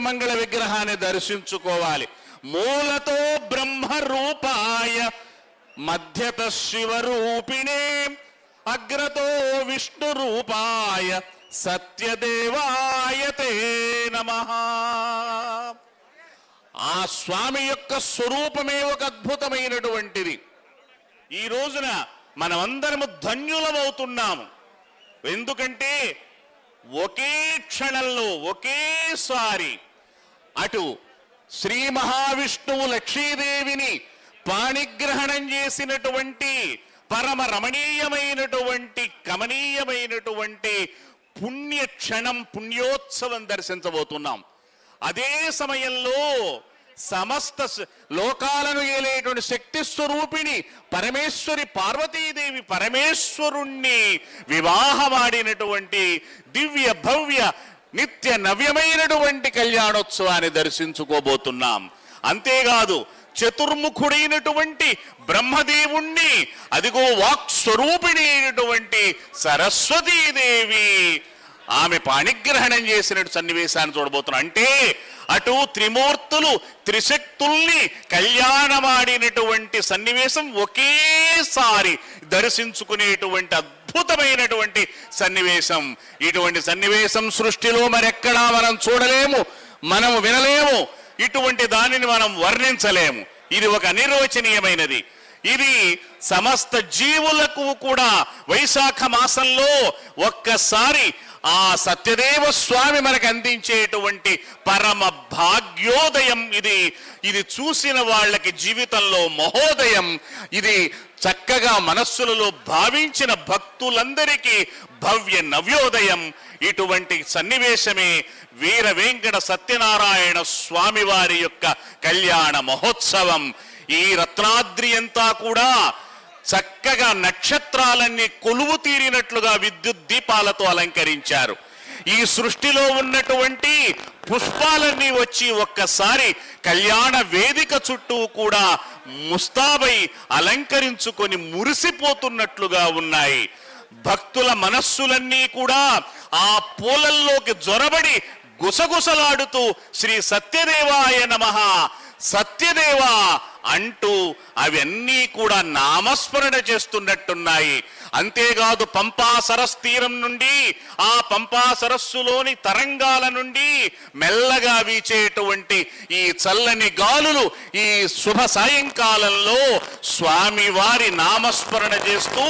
మంగళ విగ్రహాన్ని దర్శించుకోవాలి. మూలతో బ్రహ్మ రూపాయ మధ్యత శివరూపిణే అగ్రతో విష్ణు రూపాయ సత్యదేవాయ తే నమః. ఆ స్వామి యొక్క స్వరూపమే ఒక అద్భుతమైనటువంటిది. ఈ రోజున మనమందరము ధన్యులమవుతున్నాము. ఎందుకంటే ఒకే క్షణంలో ఒకేసారి అటు శ్రీ మహావిష్ణువు లక్ష్మీదేవిని పాణిగ్రహణం చేసినటువంటి పరమ రమణీయమైనటువంటి కమనీయమైనటువంటి పుణ్య క్షణం, పుణ్యోత్సవం దర్శించబోతున్నాం. అదే సమయంలో సమస్త లోకాలను ఏలేటువంటి శక్తి స్వరూపిణి పరమేశ్వరి పార్వతీదేవి పరమేశ్వరుణ్ణి వివాహమాడినటువంటి దివ్య భవ్య నిత్య నవ్యమైనటువంటి కళ్యాణోత్సవాన్ని దర్శించుకోబోతున్నాం. అంతేకాదు చతుర్ముఖుడైనటువంటి బ్రహ్మదేవుణ్ణి, అదిగో వాక్స్వరూపిణి అయినటువంటి సరస్వతీదేవి ఆమె పాణిగ్రహణం చేసిన సన్నివేశాన్ని చూడబోతున్నాం. అంటే అటు త్రిమూర్తులు త్రిశక్తుల్ని కళ్యాణమాడినటువంటి సన్నివేశం ఒకేసారి దర్శించుకునేటువంటి అద్భుతమైనటువంటి సన్నివేశం. ఇటువంటి సన్నివేశం సృష్టిలో మరెక్కడా మనం చూడలేము, మనం వినలేము, ఇటువంటి దానిని మనం వర్ణించలేము. ఇది ఒక అనిర్వచనీయమైనది. ఇది సమస్త జీవులకు కూడా వైశాఖ మాసంలో ఒక్కసారి ఆ సత్యదేవ స్వామి మనకు అందించేటువంటి పరమ భాగ్యోదయం ఇది. ఇది చూసిన వాళ్ళకి జీవితంలో మహోదయం. ఇది చక్కగా మనస్సులలో భావించిన భక్తులందరికీ భవ్య నవ్యోదయం. ఇటువంటి సన్నివేశమే వీర వెంకట సత్యనారాయణ స్వామి వారి యొక్క కళ్యాణ మహోత్సవం. ఈ రత్నాద్రి అంతా కూడా చక్కగా నక్షత్రాలన్నీ కొలువు తీరినట్లుగా విద్యుత్ దీపాలతో అలంకరించారు. ఈ సృష్టిలో ఉన్నటువంటి పుష్పాలన్నీ వచ్చి ఒక్కసారి కళ్యాణ వేదిక చుట్టూ కూడా ముస్తాబై అలంకరించుకొని మురిసిపోతున్నట్లుగా ఉన్నాయి. భక్తుల మనస్సులన్నీ కూడా ఆ పూలల్లోకి జొరబడి గుసగుసలాడుతూ శ్రీ సత్యదేవాయ నమః, సత్యదేవా అంటూ అవన్నీ కూడా నామస్మరణ చేస్తున్నట్టున్నాయి. అంతేకాదు పంపా సరస్సు తీరం నుండి, ఆ పంపా సరస్సులోని తరంగాల నుండి మెల్లగా వీచేటువంటి ఈ చల్లని గాలులు ఈ శుభ సాయంకాలంలో స్వామి వారి నామస్మరణ చేస్తూ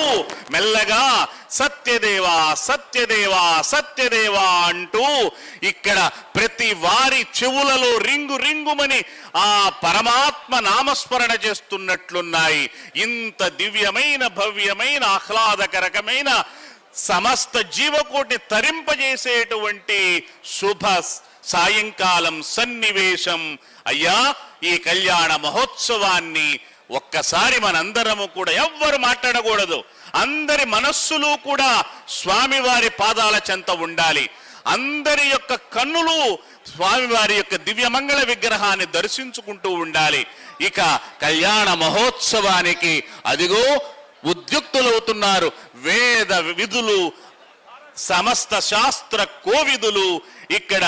మెల్లగా సత్యదేవా సత్యదేవా సత్యదేవా అంటూ ఇక్కడ ప్రతి వారి చెవులలో రింగు రింగుమని ఆ పరమాత్మ నామస్మరణ చేస్తున్నట్లున్నాయి. ఇంత దివ్యమైన భవ్యమైన ఆహ్లాదకరకమైన సమస్త జీవకోటిని తరింపజేసేటువంటి శుభ సాయంకాలం సన్నివేశం. అయ్యా, ఈ కళ్యాణ మహోత్సవాన్ని ఒక్కసారి మనందరము కూడా ఎవ్వరు మాట్లాడకూడదు. అందరి మనస్సులు కూడా స్వామివారి పాదాల చెంత ఉండాలి. అందరి యొక్క కన్నులు స్వామివారి యొక్క దివ్యమంగళ విగ్రహాన్ని దర్శించుకుంటూ ఉండాలి. ఇక కళ్యాణ మహోత్సవానికి అదిగో ఉద్యుక్తులవుతున్నారు వేద విధులు, సమస్త శాస్త్ర కోవిదులు. ఇక్కడ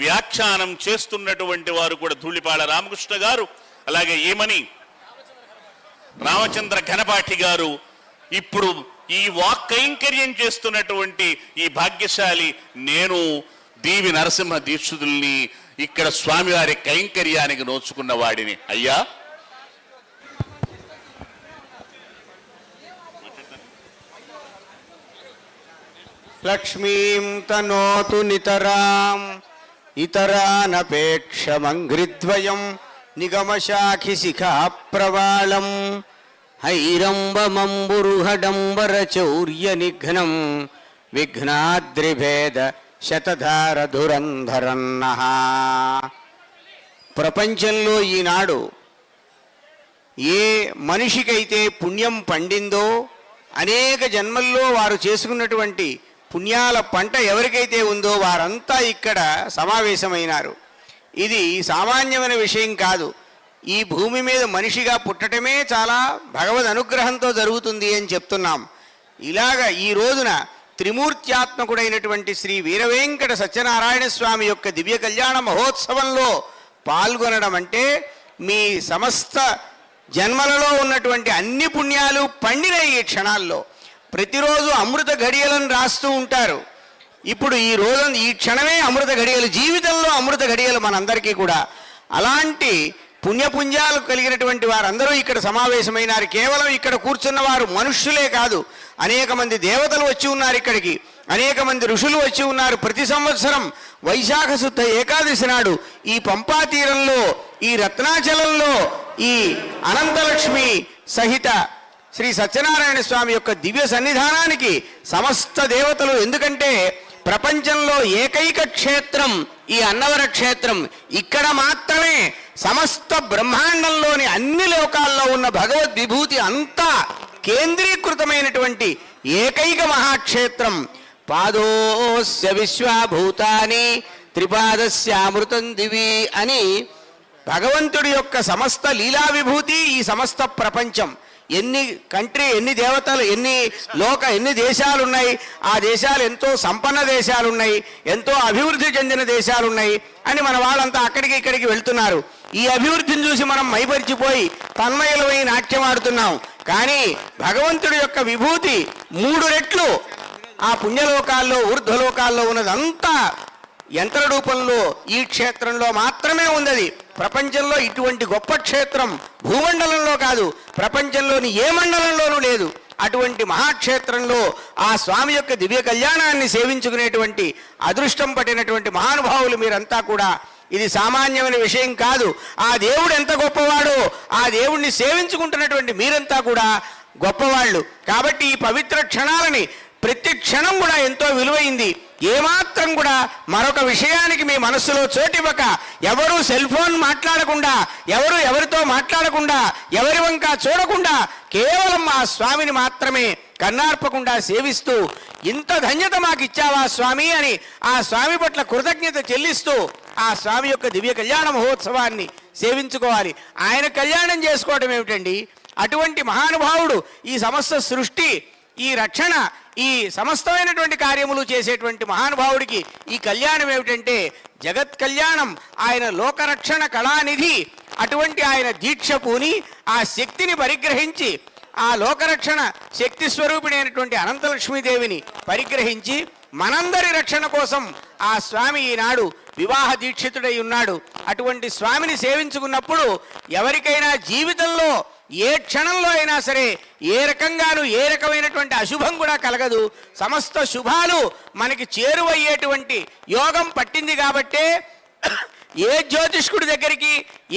వ్యాఖ్యానం చేస్తున్నటువంటి వారు కూడా ధూళిపాళ రామకృష్ణ గారు, అలాగే ఏమని రామచంద్ర ఘనపాఠి గారు. ఇప్పుడు ఈ వాక్ కైంకర్యం చేస్తున్నటువంటి ఈ భాగ్యశాలి నేను దీవి నరసింహ దీక్షితుల్ని ఇక్కడ స్వామివారి కైంకర్యానికి నోచుకున్న వాడిని. అయ్యా, లక్ష్మీం తనోతు నితరాం ఇతరానపేక్షమంఘ్రిద్వయం నిగమశాఖి శిఖా ప్రవాళం హైరంబమంబురుహడంబర చౌర్య నిఘ్నం విఘ్నాద్రిభేద శతధార ధురంధరన్నః. ప్రపంచంలో ఈనాడు ఏ మనిషికైతే పుణ్యం పండిందో, అనేక జన్మల్లో వారు చేసుకున్నటువంటి పుణ్యాల పంట ఎవరికైతే ఉందో వారంతా ఇక్కడ సమావేశమైనారు. ఇది సామాన్యమైన విషయం కాదు. ఈ భూమి మీద మనిషిగా పుట్టడమే చాలా భగవద్ అనుగ్రహంతో జరుగుతుంది అని చెప్తున్నాం. ఇలాగ ఈ రోజున త్రిమూర్త్యాత్మకుడైనటువంటి శ్రీ వీరవేంకట సత్యనారాయణ స్వామి యొక్క దివ్య కళ్యాణ మహోత్సవంలో పాల్గొనడం అంటే మీ సమస్త జన్మలలో ఉన్నటువంటి అన్ని పుణ్యాలు పండిన ఈ క్షణాల్లో. ప్రతిరోజు అమృత ఘడియలను రాస్తూ ఉంటారు. ఇప్పుడు ఈ రోజు ఈ క్షణమే అమృత ఘడియలు, జీవితంలో అమృత ఘడియలు మనందరికీ కూడా. అలాంటి పుణ్యపుంజాలు కలిగినటువంటి వారందరూ ఇక్కడ సమావేశమైనారు. కేవలం ఇక్కడ కూర్చున్న వారు మనుష్యులే కాదు, అనేక మంది దేవతలు వచ్చి ఉన్నారు ఇక్కడికి, అనేక మంది ఋషులు వచ్చి ఉన్నారు. ప్రతి సంవత్సరం వైశాఖ శుద్ధ ఏకాదశి నాడు ఈ పంపా తీరంలో, ఈ రత్నాచలంలో, ఈ అనంతలక్ష్మి సహిత శ్రీ సత్యనారాయణ స్వామి యొక్క దివ్య సన్నిధానానికి సమస్త దేవతలు, ఎందుకంటే ప్రపంచంలో ఏకైక క్షేత్రం ఈ అన్నవర క్షేత్రం. ఇక్కడ మాత్రమే సమస్త బ్రహ్మాండంలోని అన్ని లోకాల్లో ఉన్న భగవద్ విభూతి అంతా కేంద్రీకృతమైనటువంటి ఏకైక మహాక్షేత్రం. పాదోస్య విశ్వభూతాని త్రిపాదస్యామృతం దివి అని భగవంతుడి యొక్క సమస్త లీలా విభూతి ఈ సమస్త ప్రపంచం. ఎన్ని ఎన్ని దేవతలు, ఎన్ని దేశాలు ఉన్నాయి, ఆ దేశాలు ఎంతో సంపన్న దేశాలు ఉన్నాయి, ఎంతో అభివృద్ధి చెందిన దేశాలు ఉన్నాయి అని మన వాళ్ళంతా అక్కడికి ఇక్కడికి వెళ్తున్నారు. ఈ అభివృద్ధిని చూసి మనం మైపరిచిపోయి తన్మయులమై నాట్యం ఆడుతున్నాం. కానీ భగవంతుడి యొక్క విభూతి 3 రెట్లు ఆ పుణ్యలోకాల్లో, ఊర్ధ్వలోకాల్లో ఉన్నదంతా యంత్ర రూపంలో ఈ క్షేత్రంలో మాత్రమే ఉన్నది. ప్రపంచంలో ఇటువంటి గొప్ప క్షేత్రం భూమండలంలో కాదు, ప్రపంచంలోని ఏ మండలంలోనూ లేదు. అటువంటి మహాక్షేత్రంలో ఆ స్వామి యొక్క దివ్య కళ్యాణాన్ని సేవించుకునేటువంటి అదృష్టం పట్టినటువంటి మహానుభావులు మీరంతా కూడా. ఇది సామాన్యమైన విషయం కాదు. ఆ దేవుడు ఎంత గొప్పవాడో ఆ దేవుణ్ణి సేవించుకుంటున్నటువంటి మీరంతా కూడా గొప్పవాళ్ళు. కాబట్టి ఈ పవిత్ర క్షణాలని ప్రతి క్షణం కూడా ఎంతో విలువైంది. ఏమాత్రం కూడా మరొక విషయానికి మీ మనస్సులో చోటివ్వక, ఎవరు సెల్ ఫోన్ మాట్లాడకుండా, ఎవరితో మాట్లాడకుండా, ఎవరి వంక చూడకుండా కేవలం ఆ స్వామిని మాత్రమే కన్నార్పకుండా సేవిస్తూ, ఇంత ధన్యత మాకు ఇచ్చావా స్వామి అని ఆ స్వామి పట్ల కృతజ్ఞత చెల్లిస్తూ ఆ స్వామి యొక్క దివ్య కళ్యాణ మహోత్సవాన్ని సేవించుకోవాలి. ఆయన కళ్యాణం చేసుకోవడం ఏమిటండి? అటువంటి మహానుభావుడు ఈ సమస్త సృష్టి, ఈ రక్షణ, ఈ సమస్తమైనటువంటి కార్యములు చేసేటువంటి మహానుభావుడికి ఈ కళ్యాణం ఏమిటంటే జగత్ కళ్యాణం. ఆయన లోకరక్షణ కళానిధి. అటువంటి ఆయన దీక్ష పూని ఆ శక్తిని పరిగ్రహించి, ఆ లోకరక్షణ శక్తి స్వరూపిణి అయినటువంటి అనంతలక్ష్మీదేవిని పరిగ్రహించి మనందరి రక్షణ కోసం ఆ స్వామి ఈనాడు వివాహ దీక్షితుడై ఉన్నాడు. అటువంటి స్వామిని సేవించుకున్నప్పుడు ఎవరికైనా జీవితంలో ఏ క్షణంలో అయినా సరే ఏ రకంగానూ ఏ రకమైనటువంటి అశుభం కూడా కలగదు. సమస్త శుభాలు మనకి చేరువయ్యేటువంటి యోగం పట్టింది. కాబట్టే ఏ జ్యోతిష్కుడి దగ్గరికి,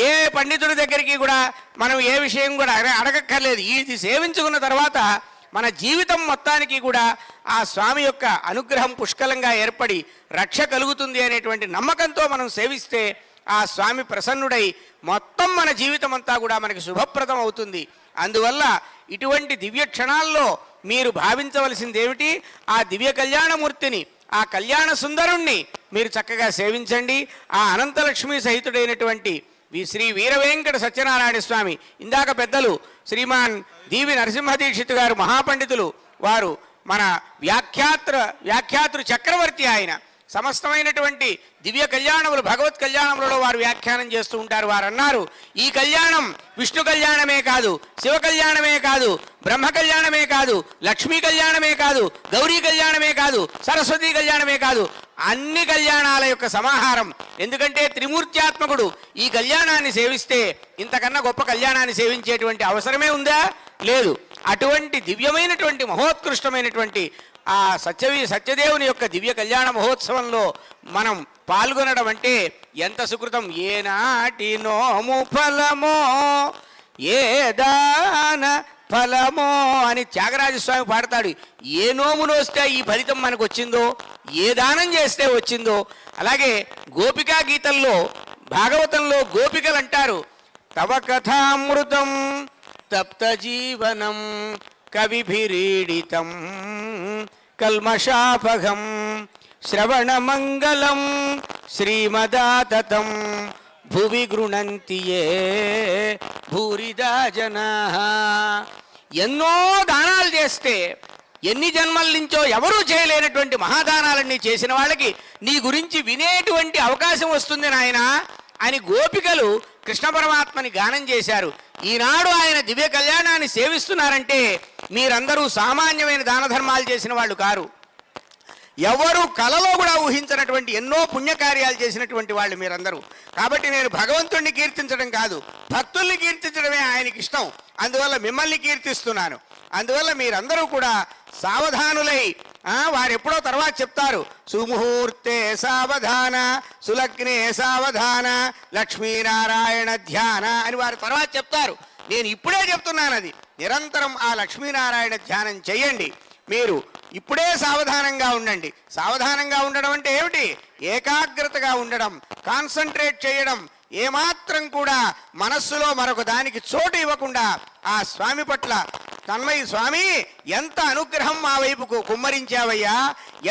ఏ పండితుడి దగ్గరికి కూడా మనం ఏ విషయం కూడా అడగక్కర్లేదు. ఇది సేవించుకున్న తర్వాత మన జీవితం మొత్తానికి కూడా ఆ స్వామి యొక్క అనుగ్రహం పుష్కలంగా ఏర్పడి రక్ష కలుగుతుంది అనేటువంటి నమ్మకంతో మనం సేవిస్తే ఆ స్వామి ప్రసన్నుడై మొత్తం మన జీవితం అంతా కూడా మనకి శుభప్రదం అవుతుంది. అందువల్ల ఇటువంటి దివ్య క్షణాల్లో మీరు భావించవలసింది ఏమిటి? ఆ దివ్య కళ్యాణమూర్తిని, ఆ కళ్యాణ సుందరుణ్ణి మీరు చక్కగా సేవించండి. ఆ అనంతలక్ష్మి సహితుడైనటువంటి శ్రీ వీరవేంకట సత్యనారాయణ స్వామి, ఇందాక పెద్దలు శ్రీమాన్ దీవి నరసింహదీక్షిత్ గారు మహాపండితులు, వారు మన వ్యాఖ్యాతృ చక్రవర్తి. ఆయన సమస్తమైనటువంటి దివ్య కళ్యాణములు, భగవత్ కళ్యాణములలో వారు వ్యాఖ్యానం చేస్తూ ఉంటారు. వారు అన్నారు, ఈ కళ్యాణం విష్ణు కళ్యాణమే కాదు, శివ కళ్యాణమే కాదు, బ్రహ్మ కళ్యాణమే కాదు, లక్ష్మీ కళ్యాణమే కాదు, గౌరీ కళ్యాణమే కాదు, సరస్వతీ కళ్యాణమే కాదు, అన్ని కళ్యాణాల యొక్క సమాహారం. ఎందుకంటే త్రిమూర్త్యాత్మకుడు ఈ కళ్యాణాన్ని సేవిస్తే ఇంతకన్నా గొప్ప కళ్యాణాన్ని సేవించేటువంటి అవసరమే ఉందా? లేదు. అటువంటి దివ్యమైనటువంటి మహోత్కృష్టమైనటువంటి ఆ సత్యదేవుని యొక్క దివ్య కళ్యాణ మహోత్సవంలో మనం పాల్గొనడం అంటే ఎంత సుకృతం. ఏనాటి నోము ఫలమో ఏ దాన ఫలమో అని త్యాగరాజస్వామి పాడతాడు. ఏ నోమును వస్తే ఈ ఫలితం మనకు వచ్చిందో, ఏ దానం చేస్తే వచ్చిందో. అలాగే గోపికా గీతల్లో, భాగవతంలో గోపికలు అంటారు, తవ కథామృతం తప్త జీవనం కవిభిరీడితం కల్మషాపఘం శ్రవణమంగళం శ్రీమదాతతం భువి గృణంతి యే భూరిదా జనాః. ఎన్నో దానాలు చేస్తే ఎన్ని జన్మల నుంచో ఎవరూ చేయలేనటువంటి మహాదానాలన్నీ చేసిన వాళ్ళకి నీ గురించి వినేటువంటి అవకాశం వస్తుంది నాయనా అని గోపికలు కృష్ణ పరమాత్మని గానం చేశారు. ఈనాడు ఆయన దివ్య కళ్యాణాన్ని సేవిస్తున్నారంటే మీరందరూ సామాన్యమైన దాన ధర్మాలు చేసిన వాళ్ళు కారు. ఎవరు కలలో కూడా ఊహించినటువంటి ఎన్నో పుణ్యకార్యాలు చేసినటువంటి వాళ్ళు మీరందరూ. కాబట్టి నేను భగవంతుణ్ణి కీర్తించడం కాదు, భక్తుల్ని కీర్తించడమే ఆయనకి ఇష్టం. అందువల్ల మిమ్మల్ని కీర్తిస్తున్నాను. అందువల్ల మీరందరూ కూడా సావధానులై, వారు ఎప్పుడో తర్వాత చెప్తారు, సుముహూర్తే సావధాన సులగ్నే సావధాన లక్ష్మీనారాయణ ధ్యాన అని వారు తర్వాత చెప్తారు. నేను ఇప్పుడే చెప్తున్నాను, అది నిరంతరం ఆ లక్ష్మీనారాయణ ధ్యానం చెయ్యండి. మీరు ఇప్పుడే సావధానంగా ఉండండి. సావధానంగా ఉండడం అంటే ఏమిటి? ఏకాగ్రతగా ఉండడం, కాన్సన్ట్రేట్ చేయడం, ఏమాత్రం కూడా మనస్సులో మరొక దానికి చోటు ఇవ్వకుండా ఆ స్వామి పట్ల తన్మయ స్వామి ఎంత అనుగ్రహం మా వైపుకు కుమ్మరించావయ్యా,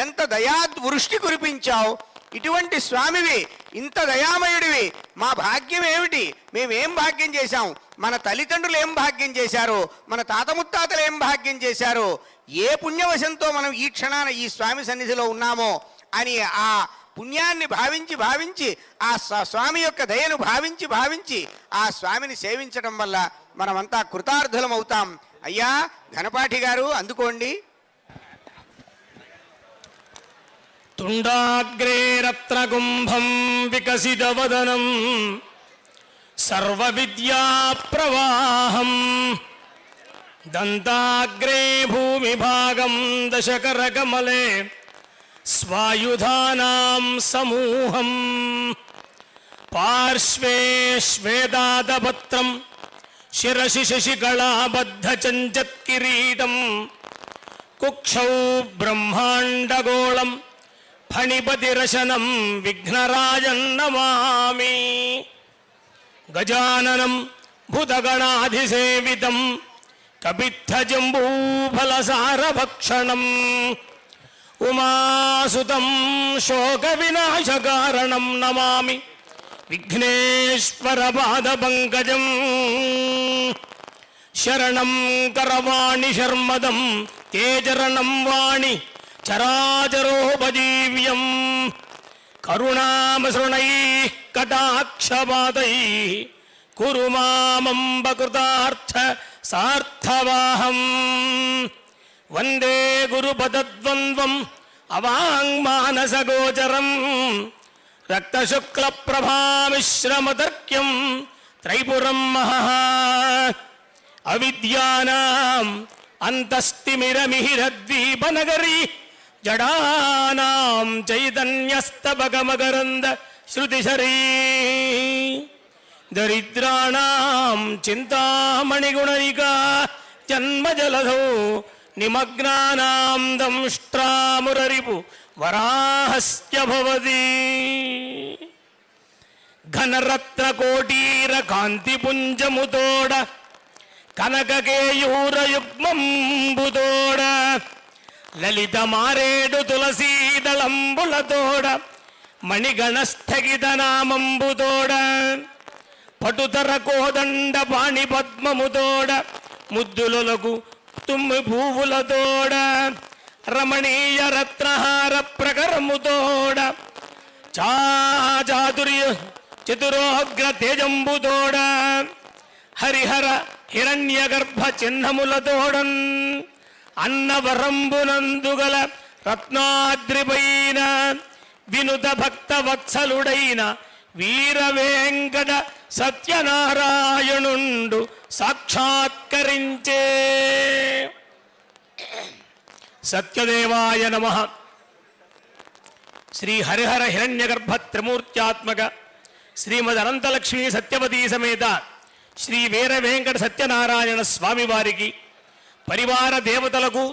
ఎంత దయావృష్టి కురిపించావు, ఇటువంటి స్వామివి, ఇంత దయామయుడివి, మా భాగ్యం ఏమిటి, మేమేం భాగ్యం చేశాం, మన తల్లిదండ్రులు ఏం భాగ్యం చేశారో, మన తాత ముత్తాతలు ఏం భాగ్యం చేశారో, ఏ పుణ్యవశంతో మనం ఈ క్షణాన ఈ స్వామి సన్నిధిలో ఉన్నామో అని ఆ పుణ్యాన్ని భావించి భావించి ఆ స్వామి యొక్క దయను భావించి భావించి ఆ స్వామిని సేవించడం వల్ల మనమంతా కృతార్థులం అవుతాం. అయ్యా ఘనపాఠి గారు అందుకోండి. తుండాగ్రే రత్నగుంభం వికసితవదనం సర్వ విద్యా ప్రవాహం దంతాగ్రే భూమిభాగం దశకరకమలే స్వాయుధానాం సమూహం పార్శ్వే శ్వేదాదపత్రం శిరసి శశికళాబద్ధచంచత్కిరీటం కుక్షౌ బ్రహ్మాండగోళం ఫణిపతిరశనం విఘ్నరాజం నమామి గజాననం భూతగణాధిసేవితం కపిత్థజంబూఫలసారభక్షణం ఉమాసుతం శోక వినాశకారణం నమామి విఘ్నేశ్వర పాదపంకజం శరణం కరవాణి శర్మదం తేజరణం వాణి చరాచరోపజీవ్యం కరుణామసృణైః కటాక్షపాతైః కురు మామంబకృతార్థ సార్థవాహం వందే గురుపదద్వంద్వం అవాంగ్మానసగోచరం రక్తశుక్లప్రభామిశ్రమతర్క్యం త్రైపురం మహః అవిద్యానాం అంతస్తిమిరమిహిరద్వీపనగరీ జడానాం చైతన్యస్తబకమకరంద శృతిశరీ దరిద్రాణాం చింతామణిగుణనికా జన్మజలధౌ నిమగ్నానాం దంష్ట్రామురరిపు వరాహస్య భవతి ఘనరత్నకోటీర కాంతిపుంజముతోడ కనకకేయూరయుగ్మంబుతోడ లలిత మారేడు తులసీదళంబులతోడ మణిగణస్థగిత నామంబుతోడ పటుతర కోదండ పాణి పద్మముతోడ ముద్దులకు తుమ్మి పువ్వులతోడ రమణీయ రత్నహార ప్రకరముతోడ చాతుర్య చతురోగ్ర తేజంబుతోడ హరిహర హిరణ్య గర్భ చిహ్నములతోడన్ అన్నవరంబునందుగల రత్నాద్రిపైన వినుత భక్త వత్సలుడైన వీర వెంకట సత్యనారాయణుండు సాక్షాత్కరించే సత్యదేవాయ నమః. శ్రీ హరిహర హిరణ్యగర్భ త్రిమూర్త్యాత్మక శ్రీమద్ అనంతలక్ష్మీ సత్యవతీ సమేత శ్రీ వీర వెంకట సత్యనారాయణ స్వామి వారికి పరివార దేవతలకు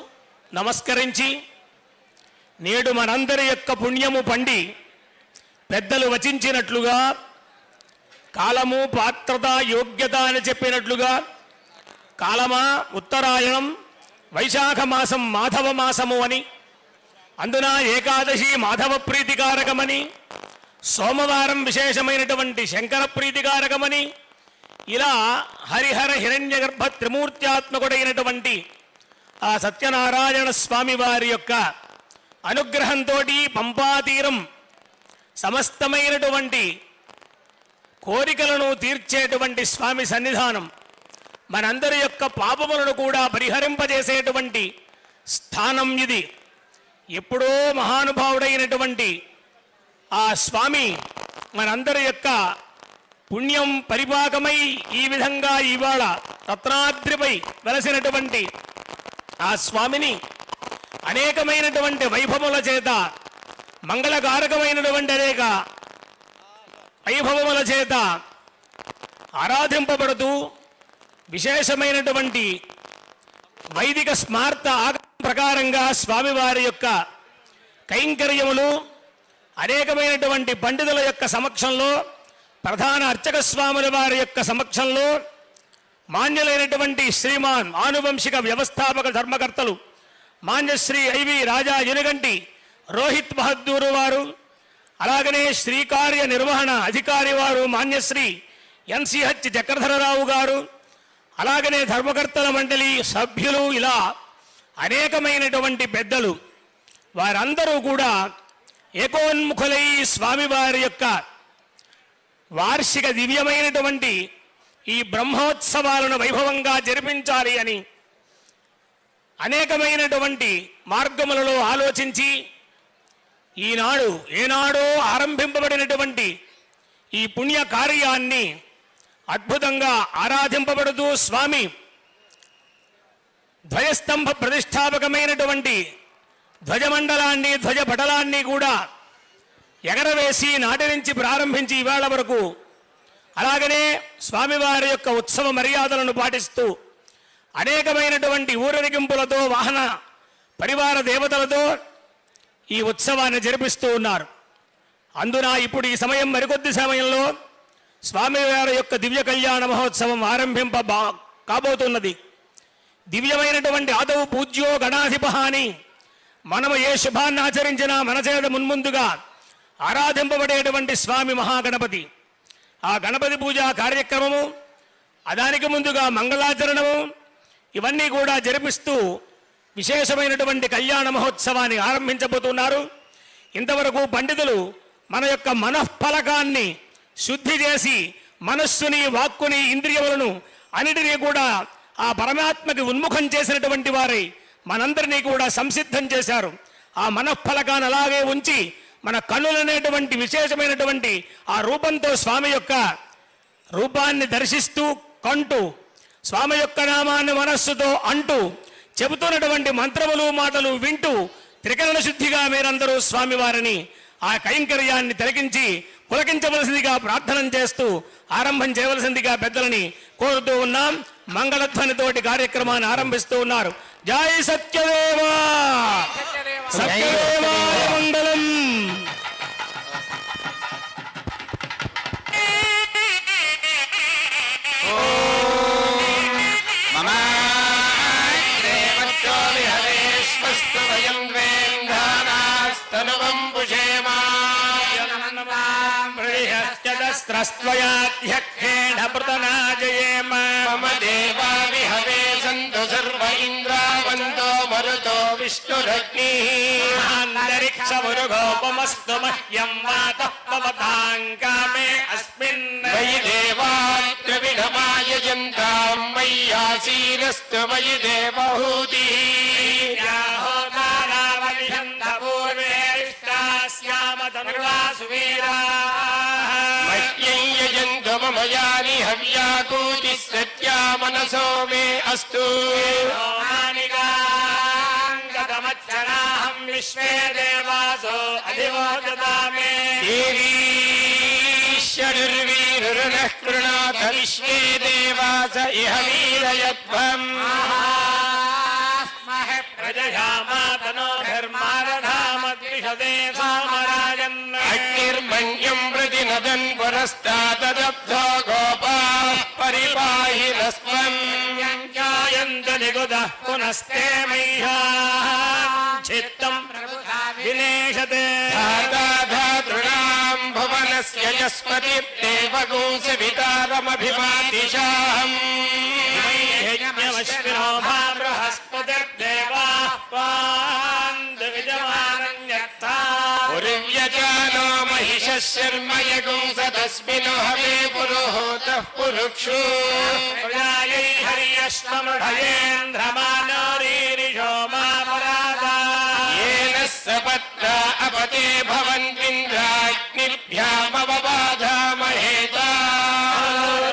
నమస్కరించి, నేడు మనందరి యొక్క పుణ్యము పండి పెద్దలు వచించినట్లుగా కాలము పాత్రత యోగ్యత అని చెప్పినట్లుగా కాలమా ఉత్తరాయణం, వైశాఖ మాసం మాధవ మాసము అని, అందున ఏకాదశి మాధవ ప్రీతికారకమని, సోమవారం విశేషమైనటువంటి శంకర ప్రీతికారకమని, ఇలా హరిహర హిరణ్యగర్భ త్రిమూర్త్యాత్మకుడైనటువంటి ఆ సత్యనారాయణ స్వామి వారి యొక్క అనుగ్రహంతో పంపాతీరం సమస్తమైనటువంటి కోరికలను తీర్చేటువంటి స్వామి సన్నిధానం, మనందరి యొక్క పాపములను కూడా పరిహరింపజేసేటువంటి స్థానం ఇది. ఎప్పుడో మహానుభావుడైనటువంటి ఆ స్వామి మనందరి యొక్క పుణ్యం పరిపాకమై ఈ విధంగా ఇవాళ రత్నాద్రిపై వెలసినటువంటి ఆ స్వామిని అనేకమైనటువంటి వైభవముల చేత, మంగళకారకమైనటువంటి అనేక వైభవముల చేత ఆరాధింపబడుతూ విశేషమైనటువంటి వైదిక స్మార్త ఆగమ ప్రకారంగా స్వామివారి యొక్క కైంకర్యములు అనేకమైనటువంటి పండితుల యొక్క సమక్షంలో, ప్రధాన అర్చక స్వాముల వారి యొక్క సమక్షంలో, మాన్యులైనటువంటి శ్రీమాన్ ఆనువంశిక వ్యవస్థాపక ధర్మకర్తలు మాన్యశ్రీ ఐవి రాజా ఎనుగంటి రోహిత్ బహద్దూరు వారు, అలాగనే శ్రీకార్య నిర్వహణ అధికారి వారు మాన్యశ్రీ ఎన్సిహెచ్ చక్రధరరావు గారు, అలాగనే ధర్మకర్తల మండలి సభ్యులు, ఇలా అనేకమైనటువంటి పెద్దలు వారందరూ కూడా ఏకోన్ముఖులై స్వామివారి యొక్క వార్షిక దివ్యమైనటువంటి ఈ బ్రహ్మోత్సవాలను వైభవంగా జరిపించాలి అని అనేకమైనటువంటి మార్గములలో ఆలోచించి ఈనాడు ఏనాడో ఆరంభింపబడినటువంటి ఈ పుణ్య కార్యాన్ని అద్భుతంగా ఆరాధింపబడుతూ స్వామి ధ్వజస్తంభ ప్రతిష్టాపకమైనటువంటి ధ్వజమండలాన్ని, ధ్వజపటలాన్ని కూడా ఎగరవేసి నాటి నుంచి ప్రారంభించి ఇవాళ వరకు, అలాగనే స్వామివారి యొక్క ఉత్సవ మర్యాదలను పాటిస్తూ అనేకమైనటువంటి ఊరేగింపులతో, వాహన పరివార దేవతలతో ఈ ఉత్సవాన్ని జరిపిస్తూ ఉన్నారు. అందున ఇప్పుడు ఈ సమయం మరికొద్ది సమయంలో స్వామివారి యొక్క దివ్య కళ్యాణ మహోత్సవం కాబోతున్నది. దివ్యమైనటువంటి ఆదవు పూజ్యో గణాధిప అని మనము ఏ శుభాన్ని ఆచరించినా మన చేత మున్ముందుగా ఆరాధింపబడేటువంటి స్వామి మహాగణపతి, ఆ గణపతి పూజా కార్యక్రమము, దానికి ముందుగా మంగళాచరణము, ఇవన్నీ కూడా జరిపిస్తూ విశేషమైనటువంటి కళ్యాణ మహోత్సవాన్ని ఆరంభించబోతున్నారు. ఇంతవరకు పండితులు మన యొక్క మనఃఫలకాన్ని శుద్ధి చేసి మనస్సుని, వాక్కుని, ఇంద్రియములను అన్నిటినీ కూడా ఆ పరమాత్మకి ఉన్ముఖం చేసినటువంటి వారై మనందరినీ కూడా సంసిద్ధం చేశారు. ఆ మనఃఫలకాన్ని అలాగే ఉంచి మన కన్నులనేటువంటి విశేషమైనటువంటి ఆ రూపంతో స్వామి యొక్క రూపాన్ని దర్శిస్తూ, కంటూ, స్వామి యొక్క నామాన్ని మనస్సుతో అంటూ, చెబుతున్నటువంటి మంత్రములు మాటలు వింటూ త్రికరణ శుద్ధిగా మీరందరూ స్వామివారిని ఆ కైంకర్యాన్ని తిలకించి పులకించవలసిందిగా ప్రార్థన చేస్తూ ఆరంభం చేయవలసిందిగా పెద్దలని కోరుతూ ఉన్నాం. మంగళధ్వనితోటి కార్యక్రమాన్ని ఆరంభిస్తూ ఉన్నారు. జై సత్యదేవా, సత్యదేవాయ మంగళం. స్త్రస్త్వయాధ్యక్షేణ పృతనాజయేమ మమ దేవా విహవే సంతు సర్వ ఇంద్రావంతో మరుతో విష్ణురగ్నిః అంతరిక్షమురుగోపమస్తు మహ్యం వాతః పవతాంకామే అస్మిన్ వై దేవా త్రివిధమాయజంతాం మయ్యాసీరస్తు వై దేవహూతిః యాహోతారావనిషంత పూర్వే ఇష్టాస్యామ తనుర్వాసు వీరాః మయాని హవ్యాకూతి సత్యా మనసో మే అస్తు గతమచ్చనాహం విశ్వే దేవాసో అధివోదతామే దేవీశ్వరుర్వీరునః కృణాత విశ్వే దేవాస ఇహ వీరయధ్వం ప్రజయామాతనోర్మారధామద్విషదే సామరాజన్ అగ్నిర్మణ్యం ప్రతి నదన్ పురస్తాదబ్ధో గోపాః పరిపాహి నస్త్వం యంజాయంత నిగుదః పునస్తే మహ్యాః చిత్తం వినేశతే ధాతృణాం భువనస్య యస్పతిర్దేవగోంసవితారమభిమాతిశాహం యజ్ఞమశ్వినో భా బృహస్పతిర్దే यजानो महिषः शर्म यगुंसतस्मिन् हवे पुरुहूतः पुरुक्षु प्रजायै हर्यश्वमृढयेन्द्रमानोरीरिषो मापराधा येन सपत्ना अपते भवन्त्विन्द्राग्निभ्यामवबाधामहेता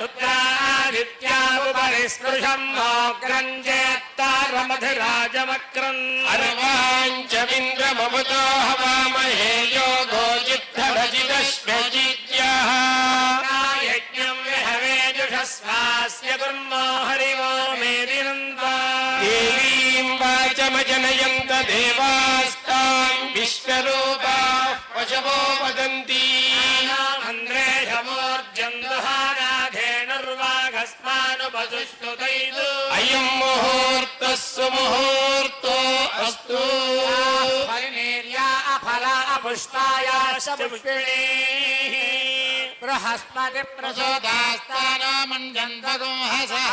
रुद्रादित्यामुपरिस्पृशम् मोग्रञ्जेत्तारमधिराजमक्रन् अर्वाञ्चमिन्द्रममुतो हवामहे योगो जिद्धरजिदश्वजिद्यः यज्ञम् विहवेजुषस्वास्य कुर्मो हरिवो मेदिनन्दा देवीम् वाचमजनयन्त देवास्ताम् विश्वरूपाः पशवो वदन्ति मन्द्रेशमूर्जन्दुहानाधेनुर्वाघस्मानुपसुष्टुतैतु अयम् मुहूर्तः सुमुहूर्तो अस्तु फलिनेर्या अफला अपुष्पायाश्च पुष्पिणीः बृहस्पति प्रचोदास्तानामञ्जन्तगोहसः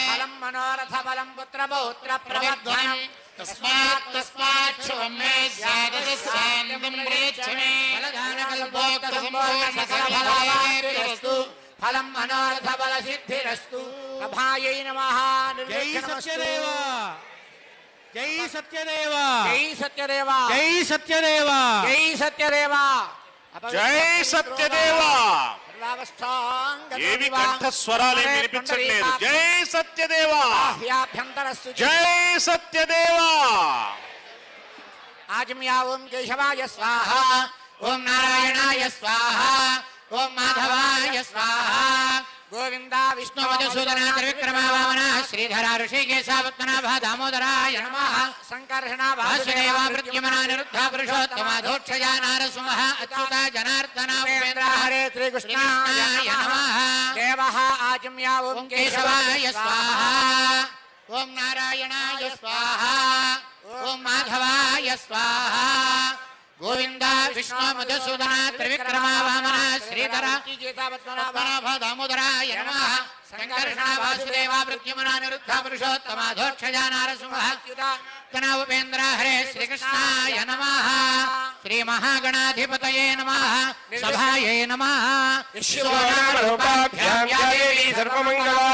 फलम् मनोरथफलम् पुत्रपौत्र प्रवर्धनम् तस्मात् शुभम् मे स्यादस्यान्दम् प्रेच्छमे फलदानकल्पोक्तसम्पूर्णसकलफलावाप्तिरस्तु फलम् मनोरथफलसिद्धिरस्तु प्रभायै नमः जय सत्यदेव जय सत्यदेव जय सत्यदेव जय सत्यदेव जय सत्यदेव జై సత్యదేవా ఏవి కంఠస్వరాలేం వినిపించట్లేదు. జై సత్యదేవా बाह्याभ्यन्तरस्तु జై సత్యదేవా. आजम्या ओम केशवाय स्वाहा ओम नारायणाय स्वाहा ओम माधवाय स्वाहा गोविंदा विष्णु मधुसूदन त्रिविक्रम वामन श्रीधर ऋषिकेश पद्मनाभ दामोदराय नमः संकर्षण वासुदेव प्रद्युम्न अनिरुद्ध पुरुषोत्तम धोक्षजा नारसिंह अच्युत जनार्दन उपेन्द्र हरे श्रीकृष्णाय नमः देवः आजम्या ओम केशवाय स्वाहा ओम नारायणाय स्वाहा ओम माधवाय स्वाहा गोविंदा विष्णु मधुसूदन त्रिविक्रम वामन श्रीधर पद्मनाभ दामोदराय नमः संकर्षण वासुदेव प्रद्युम्न अनिरुद्ध पुरुषोत्तम धोक्षजा नारसिंह तना उपेन्द्र हरे श्रीकृष्णाय नमः श्री महागणाधिपतये नमः सभायै नमः विश्वरूपाभ्याम् या देवी सर्वमङ्गला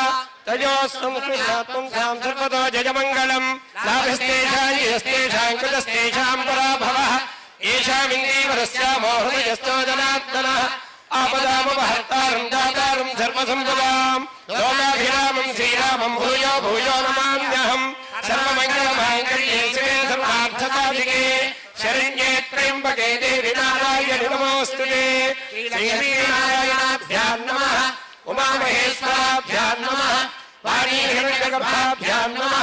तयोस्तुं स्मितात्पुंसां सर्वतो जयमङ्गलम् लाभस्तेषां यस्तेषां कृतस्तेषां पराभवः येषामिन्द्रियवरस्यामो हृदयस्थो जनार्दनः आपदामपहर्तारं दातारं सर्वसम्पदां लोकाभिरामं श्रीरामं भूयो भूयो नमाम्यहम् सर्वमङ्गलमाङ्गल्ये शिवे सर्वार्थसाधिके शरण्ये त्र्यम्बके देवी नारायणि नमोऽस्तुते श्रीलक्ष्मीनारायणाभ्यां नमः उमामहेश्वराभ्यां नमः वाणीहिरण्यगर्भाभ्यां नमः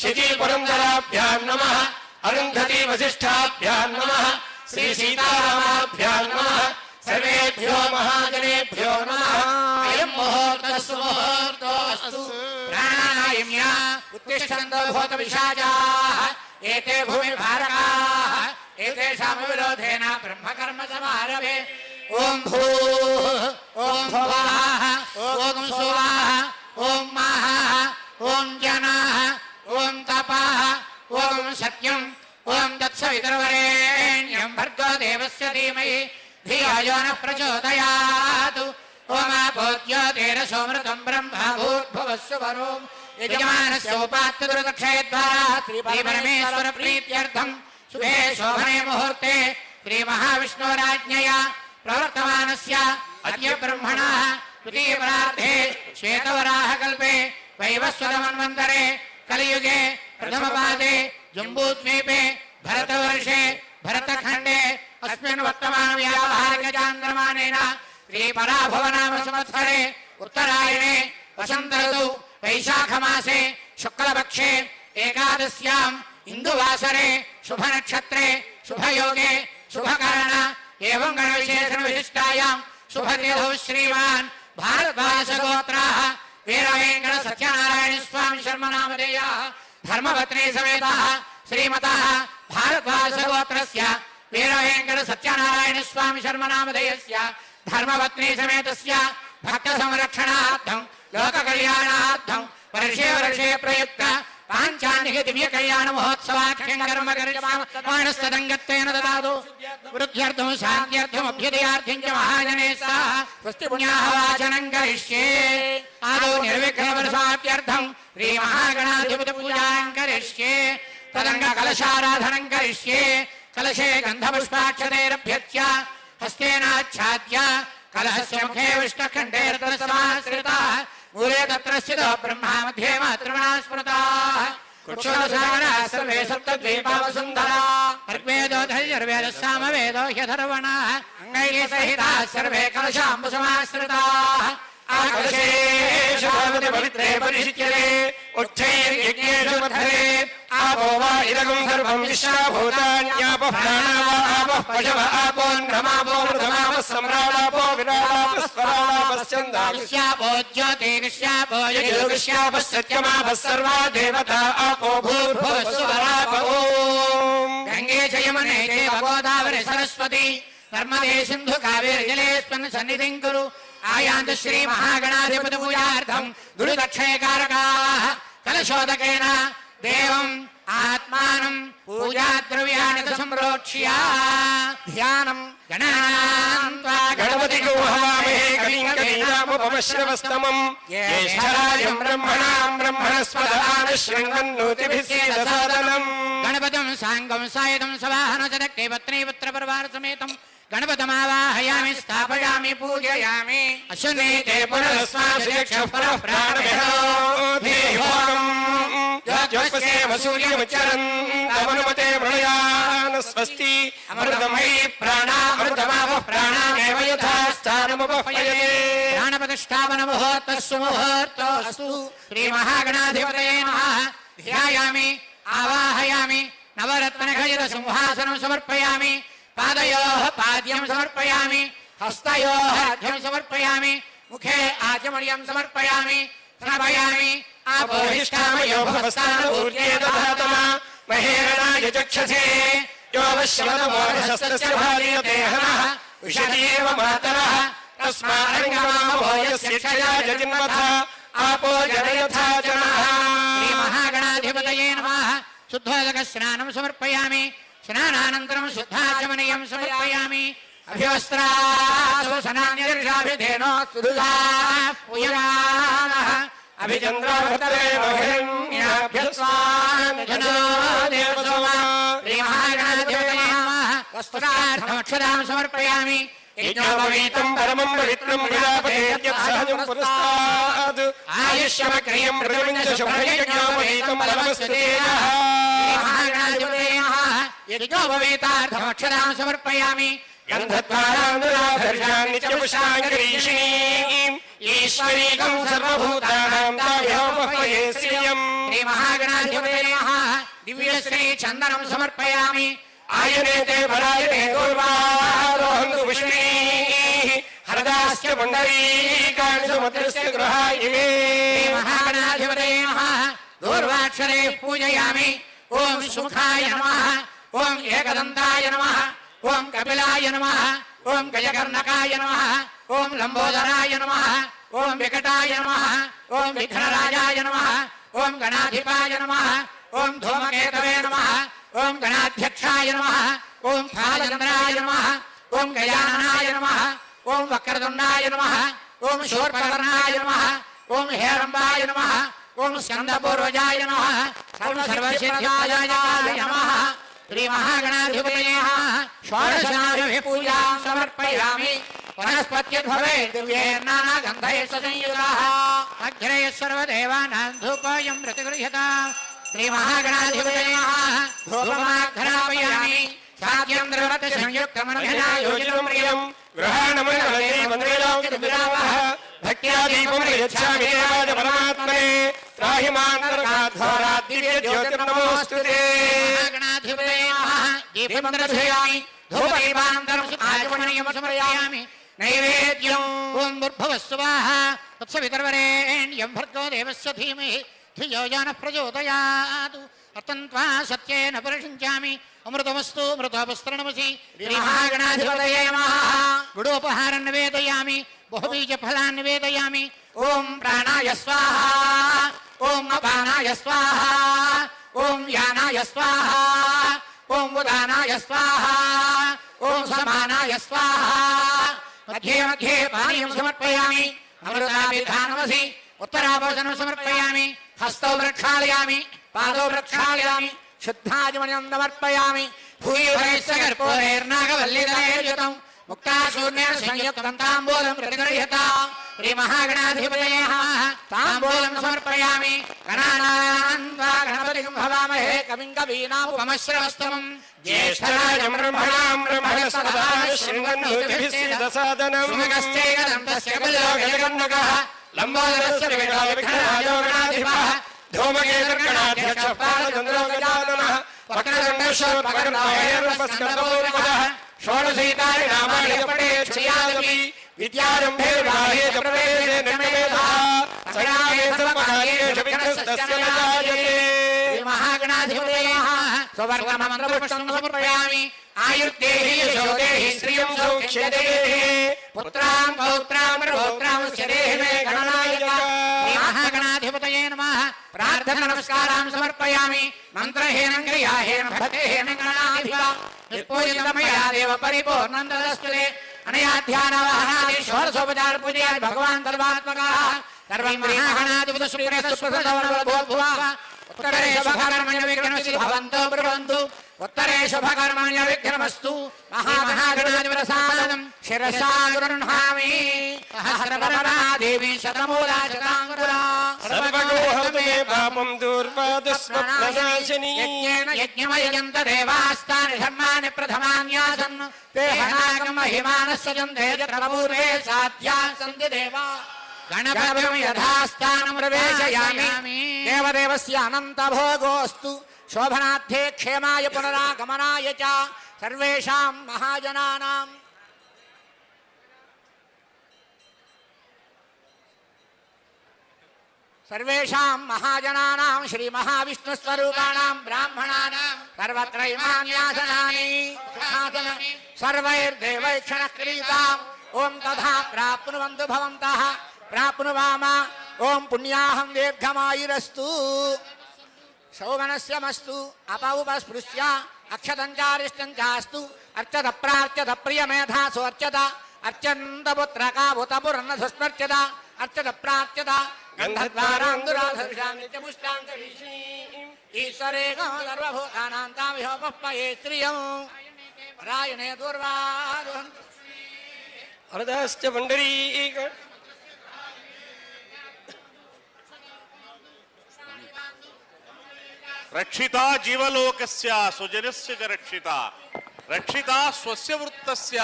शिखीपुरन्दराभ्यां नमः अरुन्धती वसिष्ठाभ्यां नमः श्री सीतारामाभ्यां नमः सर्वेभ्यो महाजनेभ्यो नमः अयं मुहूर्तः सुमुहूर्तोऽस्तु प्राणायाम्या उत्तिष्ठन्तो भूतपिशाचाः एते भूमिभारकाः एतेषां विरोधेन ब्रह्मकर्म समारभे ॐ भूः ॐ भुवः ॐ सुवः ॐ महः ॐ जनाः ॐ तपः ॐ सत्यम् ॐ तत्सवितुर्वरेण्यं भर्गो देवस्य धीमहि धियो यो नः प्रचोदयात् ओमापोज्योतिरसोमृतं ब्रह्मा भूर्भुवस्सु वरो यजमानस्य उपात्तदुर्दक्षयद्वारा श्रीपरमेश्वरप्रीत्यर्थं शुभे शोभने मुहूर्ते श्रीमहाविष्णोराज्ञया प्रवर्तमानस्य अद्य ब्रह्मणः तृतीयपरार्धे श्वेतवराहकल्पे वैवस्वतमन्वन्तरे कलियुगे प्रथमपादे जम्बूद्वीपे भरतवर्षे भरतखण्डे अस्मिन् वर्तमानव्यावहारिकचान्द्रमानेन श्रीपराभवनाम संवत्सरे उत्तरायणे वसन्तऋतौ वैशाखमासे शुक्लपक्षे एकादश्याम् इन्दुवासरे शुभनक्षत्रे शुभयोगे शुभकरण एवं गणविशेषणविशिष्टायां शुभतिथौ श्रीमान् भारद्वाजगोत्राः वीरवेङ्कट सत्यनारायण स्वामी शर्म नामधेयाः धर्मपत्नी समेताः श्रीमतः भारद्वाजगोत्रस्य वीरवेङ्कट सत्यनारायण स्वामी शर्म नामधेयस्य धर्मपत्नी समेतस्य भक्त संरक्षणार्थं लोक कल्याणार्थं वर्षे वर्षे प्रयुक्त పాంచాన్నిక దివ్య కళ్యాణ మహోత్సవాఖ్యం కర్మ కరిష్మాణస్తదంగత్వేన దదాతు వృద్ధ్యర్థం శాంత్యర్థం అభ్యుదయార్థం చ మహాజనే స్వస్తి పుణ్యాహ వాచనం కరిష్యే ఆదౌ నిర్విఘ్న సమాప్త్యర్థం శ్రీ మహాగణాధిపతి పూజాం కరిష్యే తదంగ కలశారాధనం కరిష్యే కలశే గంధపుష్పాక్షతైరభ్యర్చ్య హస్తేనాచ్ఛాద్య కలహస్య ముఖే విష్ణుఖండే రత్నసమాశ్రితః మూలే తత్ర స్థితో బ్రహ్మా మధ్యే మాతృగణా స్మృతాః కుక్షోసాగరాः సర్వే సప్తద్వీపావసుందరాः ఋగ్వేదో ధైర్వేదः సామవేదో హ్యధర్వణాः అంగైః సహితాः సర్వే కలశాంబుసమాశ్రితాः ఆకలశేషు భవతి పవిత్రే పరిశుచ్యతే ఉచ్చైర్యజ్ఞేషు వర్ధతే ఆపో వా ఇదగం సర్వం విశ్వాభూతాన్యాపః ప్రాణావాపః పశవ ఆపోన్నమాపో మృతమాపः సమ్రాడాపో విరాడాపः స్వరాడాపశ్చందాపో జ్యోతిర్ష్యాపో యోగిష్యాపः సత్యమాపः సర్వా దేవతా ఆపో భూర్భువః స్వరాప ఓం గంగే చ యమునే చైవ గోదావరి సరస్వతి నర్మదే సింధు కావేరి జలేస్మిన్ సన్నిధిం కురు ఆయాంత శ్రీ మహాగణాధిపతి పూజార్థం దురిదక్షయకారకాః కలశోదకేన దేవం ఆత్మానం పూజాద్రవ్యాణి సంప్రోక్ష్య ధ్యానం గణపతి గోహవామహేకలింగీనాముపమశ్రవస్తమం జ్యేష్ఠరాజం బ్రహ్మణాం బ్రహ్మణస్పద ఆనశ్వన్నోతిభిస్సేదసాదనం గణపతిం సాంగం సాయదం సవాహన చదక్తే పత్ని పుత్ర పరివార సమేతం గణపతమావాహయామి స్థాపయామి పూజయామి అశ్వనీతే పునరస్మాశిక్షః పునః ప్రాణభేదో జ్యోత్స్యేమ సూర్యముచ్చరంతమనుమతే మృళయాన స్వస్తి అమృతమయీ ప్రాణామృతమాపః ప్రాణామేవ యథా స్థానముపహ్యతే ప్రాణప్రతిష్ఠాపన ముహూర్తస్సు ముహూర్తోస్తు శ్రీ మహాగణాధిపతయే నమః ధ్యాయామి ఆవాహయామి నవరత్నఖచిత సింహాసనం సమర్పయామి పాదయోః పాద్యం సమర్పయామి హస్తయోః అర్ఘ్యం సమర్పయామి ముఖే ఆచమణీయం సమర్పయామి సమర్పయామి ఆపోహిష్టామయో భవస్థానపూర్యే దధాతమా మహేరణాయ చక్షసే యో వశ్యమతమోరహస్తస్య భార్యతే హనః ఉషతీవ మాతరః తస్మారంగమామోయస్య క్షయా జజిన్వథ ఆపో జనయథా జనః శ్రీ మహాగణాధిపతయే నమః శుద్ధోదక స్నానం సమర్పయామి స్నానానంతరం శుద్ధాచమనీయం సమర్పయామి అభ్యస్త్రాసనాన్యర్షాభిధేనో సుధులా పూజానః అభిచంద్రభద్రేణ హిరణ్యాభ్యస్వాన్ ధనో దేవసోమా శ్రీ మహాగణాధిపతయే నమః వస్త్రార్థమక్షరాం సమర్పయామి యజ్ఞోపవీతం పరమం పవిత్రం విలాపేత్యత్సహజం పురస్తాద్ ఆయుష్యమక్రియం మృగమించ శుభ్రయజ్ఞోపవీతం పరమస్తుతేనః మహాగణాధిపతయే నమః యజ్ఞోపవీతార్థమక్షరాం సమర్పయామి గంధద్వారానురాధర్షాన్ నిత్యపుష్పాంగరీషిణీం ఈశ్వరీకం సర్వభూతానాం తాభ్యోపహ్వయే శ్రియం శ్రీ మహాగణాధిపతయే నమః దివ్యశ్రీ చందనం సమర్పయామి ఆయనేతే పరాయతే గౌర్వారోహంతు పుష్పీః హరదాస్య పుండరీకాణి సముద్రస్య గృహాయిమే శ్రీ మహాగణాధిపతయే నమః దూర్వాక్షరే పూజయామి ఓం సుముఖాయ నమః ఓం ఏకదంతాయ నమః ఓం కపిలాయ నమః ఓం గజకర్ణకాయ నమః ఓం లంబోదరాయ నమః ఓం వికటాయ నమః ఓం విఘ్నరాజాయ నమః ఓం గణాధిపాయ నమః ఓం ధూమకేతవే నమః ఓం గణాధ్యక్షాయ నమః ఓం ఫాలచంద్రాయ నమః ఓం గజాననాయ నమః ఓం వక్రతుండాయ నమః ఓం శూర్పకర్ణాయ నమః ఓం హేరంబాయ నమః ఓం స్కందపూర్వజాయ నమః ఓం సర్వసిద్ధ్యాయ నమః శ్రీ మహాగణాధిపతయే నమః షోడశాభిః పూజాం సమర్పయామి వనస్పత్యుద్భవే దివ్యైర్నానాగంధైः సంయుతాః అగ్రయः సర్వదేవానాం ధూపోऽयं ప్రతిగృహ్యతాం శ్రీ మహాగణాధిపతయే నమః ధూపమాఘ్రాపయామి సాధ్యం ద్రవత సంయుక్తమనుఘనాయోజితం ప్రియం గ్రహాణమన్వయమంత్రిలోకితవిరామః భక్త్యా దీపం యచ్ఛామి దేవాయ పరమాత్మనే త్రాహి మాంతరకాధ్వరాద్దివ్యజ్యోతిర్నమోऽస్తుతే మహాగణాధిపతయే నమః దీపం దర్శయామి ధూపదీపానంతరం ఆచమనీయం సమర్పయామి నైవేద్యం ఓం భూర్భువః స్వాహ తత్సవితుర్వరేణ్యం భర్గో దేవస్య ధీమహి ధియో యః ప్రచోదయాత్ అతంత్వా సత్యేన పరిషించామి అమృతమస్తు మృతోపస్త్రణమసి శ్రీ మహాగణాధిపతయే నమః గుడోపహారం నివేదయామి బహుబీజ ఫలాన్ని నివేదయామి ఓం ప్రాణాయ స్వాహా ఓం అపానాయ స్వాహ ఓం యానాయ స్వాహ ఓం ఉదానాయ స్వాహ ఓం సమానాయ స్వాహ మధ్యే మధ్యే పానీయం సమర్పయామి అమృతాభిధానమసి ఉత్తరాభోజనం సమర్పయామి హస్తౌ ప్రక్షాళయామి పాదౌ ప్రక్షాళయామి శుద్ధాజమనం సమర్పయామి భూయైశ్చ కర్పూరైర్నాగవల్లిదలైర్యుతం ముక్తాశూర్ణేన సంయుక్తం తాంబూలం ప్రతిగృహ్యతాం శ్రీ మహాగణాధిపతయే నమః తాంబూలం సమర్పయామి గణానాం త్వా గణపతిం భవామహే కవిం కవీనాముపమశ్రవస్తమం జ్యేష్ఠరాజం బ్రహ్మణాం బ్రహ్మణస్పదా శృణ్వన్నోతిభిస్సిద్ధసాదనం సుమగశ్చైకదం తస్య కులో గజగన్నకః లంబోదరస్య విఘ్నరాజో గణాధిపః ధూమకేతుర్గణాధ్యక్ష పాలచంద్రో గజాననః వక్రతుండశ్వపకర్ణాయర్వస్కందపూర్వదః షోడశైతాని నామాని పఠేత్ శ్రియాదపి విద్యారంభే వివాహే చ ప్రవేశే నిర్మేధః సయామే సర్వకార్యేషు విఘ్నస్తస్య న జాయతే శ్రీ మహాగణాధిపతయే నమః స్వర్గమంత్రపుష్పం సమర్పయామి ఆయుర్దేహి యశోదేహి శ్రియం సౌఖ్యదేహి పుత్రాం పౌత్రాం ప్రపౌత్రాం శరేహి మే గణనాయక శ్రీ మహాగణాధిపతయే నమః ప్రార్థన నమస్కారాం సమర్పయామి మంత్రహీనం క్రియాహీనం భక్తిహీనం గణాధిప నిర్పూజితమయా దేవ పరిపూర్ణం తదస్తుతే అనయా ధ్యానవాహనాది షోడశోపచార పూజయా భగవాన్ సర్వాత్మకః సర్వం మహాగణాధిపత శ్రీరస్తస్వతవరభూవ ఉత్తరే శుభకర్మణ్య విఘ్నమస్తు భవంతో బ్రవంతు ఉత్తరే శుభకర్మణ్య విఘ్నమస్తు మహాగణాధిపత సాదనం శిరసా గృహ్ణామి సహస్రవరదా దేవి శతమూలా శతాంగురా సర్వగోహమే పాపం దూర్వాదుస్వప్ననాశినీ యజ్ఞేన యజ్ఞమయంత దేవాస్తాని ధర్మాని ప్రథమాన్యాసన్ తే హనాగం మహిమానస్య జంధే జత్రపూరే సాధ్యా సంతి దేవా గణపతిం యథాస్థానం ప్రవేశయామి దేవదేవస్య అనంత భోగోస్తు శోభనార్థే క్షేమాయ పునరాగమనాయ చ సర్వేషాం మహాజనానాం సర్వేషాం మహాజనానాం శ్రీ మహావిష్ణుస్వరూపాణాం బ్రాహ్మణానాం సర్వత్ర ఇమాన్యాసనాని సర్వైర్దేవైక్షణః క్రీతాం ఓం తథా ప్రాప్నువంతు భవంతః ప్రాప్నువామ ఓం పుణ్యాహం దీర్ఘమాయురస్తు శౌగణస్యమస్తు అపౌపస్పృశ్య అక్షతంచారిష్టం చాస్తు అర్చత ప్రార్చత ప్రియమేధాసు అర్చత అర్చంతపుత్రకాభుతపురన్నధుస్మర్చత అర్చత ప్రార్చత గంధద్వారాందురాధర్షాంగపుష్టాంగీషీ ఈశ్వరే సర్వభూతానాంతామిహోపప్పయే శ్రియం రాయణే దూర్వాదుహం వరదాశ్చ పుండరీక రక్షితా జీవలోకస్య సుజనస్య చ రక్షిత రక్షితా స్వస్య వృత్తస్య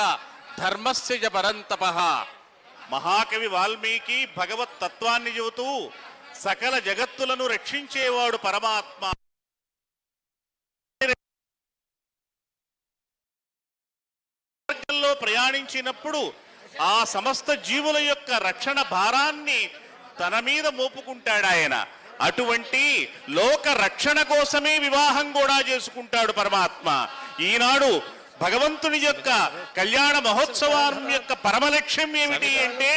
ధర్మస్య చ పరంతపః. మహాకవి వాల్మీకి భగవత్ తత్వాన్ని చెబుతూ సకల జగత్తులను రక్షించేవాడు పరమాత్మ. మార్గంలో ప్రయాణించినప్పుడు ఆ సమస్త జీవుల యొక్క రక్షణ భారాన్ని తన మీద మోపుకుంటాడు ఆయన. అటువంటి లోక రక్షణ కోసమే వివాహం కూడా చేసుకుంటాడు పరమాత్మ. ఈనాడు భగవంతుని యొక్క కళ్యాణ మహోత్సవం యొక్క పరమ లక్ష్యం ఏమిటి అంటే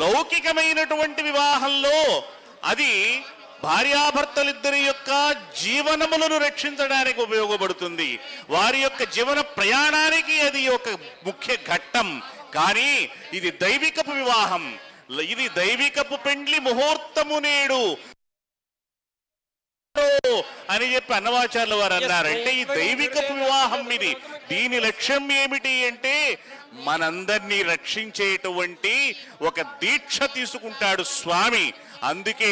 లౌకికమైనటువంటి వివాహంలో అది భార్యాభర్తలిద్దరి యొక్క జీవనములను రక్షించడానికి ఉపయోగపడుతుంది. వారి యొక్క జీవన ప్రయాణానికి అది ఒక ముఖ్య ఘట్టం. కానీ ఇది దైవికపు వివాహం, ఇది దైవికపు పెండ్లి ముహూర్తము నేడు అని చెప్పి అన్నమాచార్యుల వారు అన్నారు. అంటే ఈ దైవికపు వివాహం ఇది. దీని లక్ష్యం ఏమిటి అంటే మనందరినీ రక్షించేటువంటి ఒక దీక్ష తీసుకుంటాడు స్వామి. అందుకే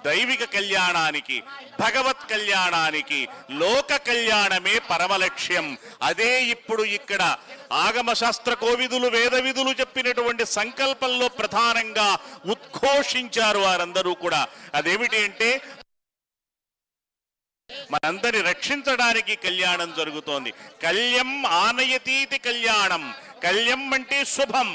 దైవిక కళ్యాణానికి, భగవత్ కళ్యాణానికి లోక కళ్యాణమే పరమ లక్ష్యం. అదే ఇప్పుడు ఇక్కడ ఆగమ శాస్త్ర కోవిదులు వేద విధులు చెప్పినటువంటి సంకల్పంలో ప్రధానంగా ఉద్ఘోషించారు వారందరూ కూడా. అదేమిటి అంటే మనందరి రక్షించడానికి కళ్యాణం జరుగుతోంది. కళ్యం ఆనయతీతి కళ్యాణం. కళ్యం అంటే శుభం.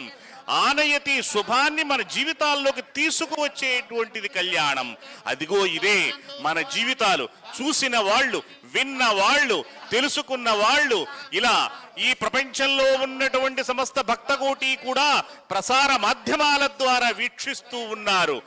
ఆనయతి శుభాన్ని మన జీవితాల్లోకి తీసుకువచ్చేటువంటిది కళ్యాణం. అదిగో ఇదే మన జీవితాలు. చూసిన వాళ్ళు, విన్న వాళ్ళు, తెలుసుకున్న వాళ్ళు, ఇలా ఈ ప్రపంచంలో ఉన్నటువంటి సమస్త భక్తకోటి కూడా ప్రసార మాధ్యమాల ద్వారా వీక్షిస్తూ ఉన్నారు.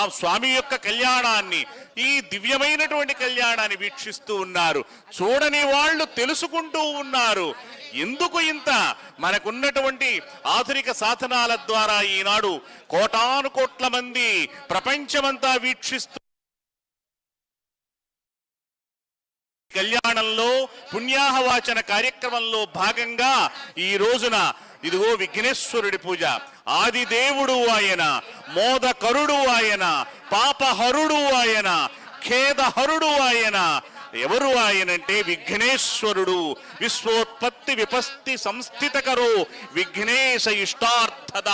స్వామి యొక్క కళ్యాణాన్ని, ఈ దివ్యమైనటువంటి కళ్యాణాన్ని వీక్షిస్తూ ఉన్నారు. చూడని వాళ్ళు తెలుసుకుంటూ ఉన్నారు. ఎందుకు ఇంత? మనకున్నటువంటి ఆధునిక సాధనాల ద్వారా ఈనాడు కోటాను కోట్ల మంది ప్రపంచమంతా వీక్షిస్తూ కళ్యాణంలో పుణ్యాహవాచన కార్యక్రమంలో భాగంగా ఈ రోజున ఇదిగో విఘ్నేశ్వరుడి పూజ. ఆదిదేవుడు ఆయన, మోదకరుడు ఆయన, పాపహరుడు ఆయన, ఖేదహరుడు ఆయన. ఎవరు ఆయనంటే విఘ్నేశ్వరుడు. విశ్వోత్పత్తి విపస్తి సంస్థితకరో విఘ్నేశ ఇష్టార్థద